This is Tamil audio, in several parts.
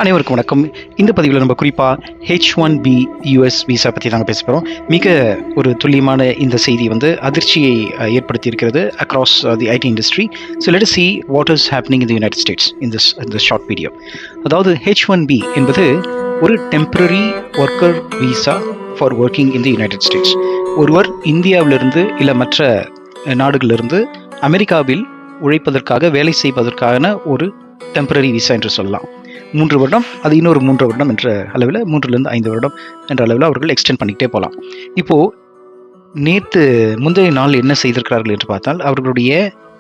அனைவருக்கும் வணக்கம். இந்த பதிவில் நம்ம குறிப்பாக H1B யூஎஸ் விசா பற்றி தாங்க பேச போகிறோம். மிக ஒரு துல்லியமான இந்த செய்தி அதிர்ச்சியை ஏற்படுத்தி இருக்கிறது across the IT industry. So let us see what is happening in the United States in this short video. அதாவது H1B என்பது ஒரு temporary worker visa for working in the United states. ஒருவர் இந்தியாவிலிருந்து இல்லை மற்ற நாடுகளிலிருந்து அமெரிக்காவில் உழைப்பதற்காக வேலை செய்வதற்கான ஒரு டெம்பரரி விசா என்று சொல்லலாம். 3 வருடம், அது இன்னொரு 3 வருடம் என்ற அளவில் 3லிருந்து 5 வருடம் என்ற அளவில் அவர்கள் எக்ஸ்டெண்ட் பண்ணிக்கிட்டே போகலாம். இப்போது முந்தைய நாள் என்ன செய்திருக்கிறார்கள் என்று பார்த்தால், அவர்களுடைய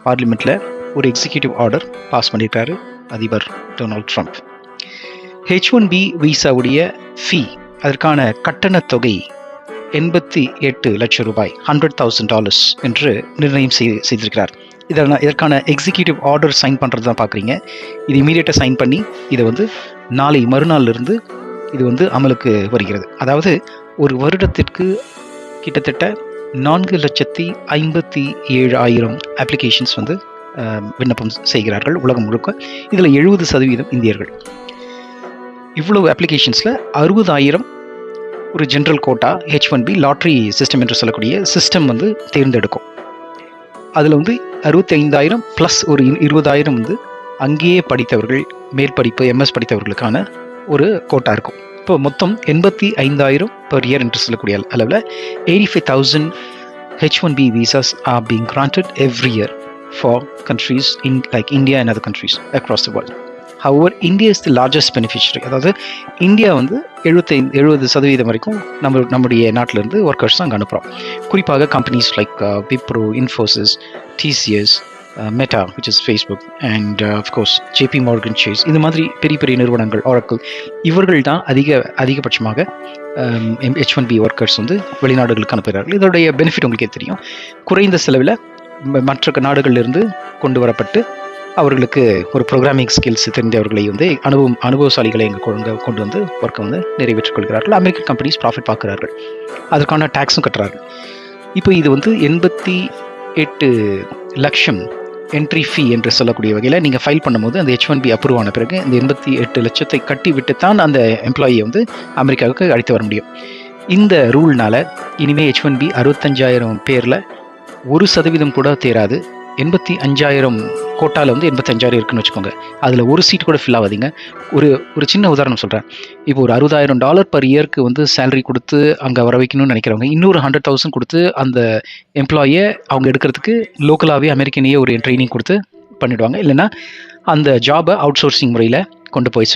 பார்லிமெண்ட்டில் ஒரு எக்ஸிக்யூட்டிவ் ஆர்டர் பாஸ் பண்ணியிருக்காரு அதிபர் டொனால்ட் ட்ரம்ப். H1B விசாவுடைய ஃபீ, அதற்கான கட்டணத் தொகை 88 லட்சம் ரூபாய், $100,000 என்று நிர்ணயம் செய்திருக்கிறார். இதற்கான எக்ஸிக்யூட்டிவ் ஆர்டர் சைன் பண்ணுறது தான் பார்க்குறீங்க. இது இமீடியட்டாக சைன் பண்ணி இதை நாளை மறுநாளிலிருந்து இது அமலுக்கு வருகிறது. அதாவது ஒரு வருடத்திற்கு கிட்டத்தட்ட 4,57,000 அப்ளிகேஷன்ஸ் விண்ணப்பம் செய்கிறார்கள் உலகம் முழுக்க. இதில் 70% இந்தியர்கள். இவ்வளவு அப்ளிகேஷன்ஸில் 60,000 ஒரு general quota H1B lottery system என்று சொல்லக்கூடிய சிஸ்டம் தேர்ந்தெடுக்கும். அதில் 65,000 ப்ளஸ் ஒரு 20,000 அங்கேயே படித்தவர்கள், மேற்படிப்பு MS படித்தவர்களுக்கான ஒரு கோட்டா இருக்கும். இப்போ மொத்தம் 85,000 per year என்று சொல்லக்கூடிய அளவில் 85,000 H1B visas are being granted every year for countries like India and other countries across the world. However, India is the largest beneficiary. அதாவது இந்தியா 70% வரைக்கும் நம்முடைய நாட்டிலேருந்து ஒர்க்கர்ஸ் அங்கே அனுப்புகிறோம். குறிப்பாக companies like Wipro, Infosys, TCS, meta which is Facebook, and of course JP Morgan Chase, இந்த மாதிரி பெரிய பெரிய நிறுவனங்கள், Oracle, இவர்கள் தான் அதிகபட்சமாக H1B ஒர்க்கர்ஸ் வெளிநாடுகளுக்கு அனுப்புகிறார்கள். இதோடைய பெனிஃபிட் உங்களுக்கே தெரியும். குறைந்த செலவில் மற்ற நாடுகளிலிருந்து கொண்டு வரப்பட்டு அவர்களுக்கு ஒரு ப்ரோக்ராமிங் ஸ்கில்ஸ் தெரிந்தவர்களை அனுபவசாலிகளை இங்கே கொண்டு வந்து ஒர்க்கை நிறைவேற்றிக் கொள்கிறார்கள். அமெரிக்கன் கம்பெனிஸ் ப்ராஃபிட் பார்க்குறார்கள், அதற்கான டேக்ஸும் கட்டுறார்கள். இப்போ இது 88 லட்சம் என்ட்ரி ஃபீ என்று சொல்லக்கூடிய வகையில் நீங்கள் ஃபைல் பண்ணும்போது அந்த H1B அப்ரூவ் ஆன பிறகு இந்த 88 லட்சத்தை கட்டி விட்டு தான் அந்த எம்ப்ளாயியை அமெரிக்காவுக்கு அழைத்து வர முடியும். இந்த ரூல்னால இனிமேல் H1B 65,000 பேரில் 1% கூட தேராது. 85,000 கோட்டாவில் 85,000 இருக்குன்னு வச்சுக்கோங்க. அதில் ஒரு சீட் கூட ஃபில் ஆகாதீங்க. ஒரு சின்ன உதாரணம் சொல்கிறேன். இப்போ ஒரு $60,000 per இயருக்கு சேலரி கொடுத்து அங்கே வர வைக்கணும்னு நினைக்கிறவங்க இன்னொரு 100,000 கொடுத்து அந்த எம்ப்ளாயை அவங்க எடுக்கிறதுக்கு லோக்கலாகவே அமெரிக்கனையே ஒரு ட்ரைனிங் கொடுத்து பண்ணிவிடுவாங்க. இல்லைன்னா அந்த ஜாபை அவுட் சோர்சிங் முறையில் கொண்டு போய்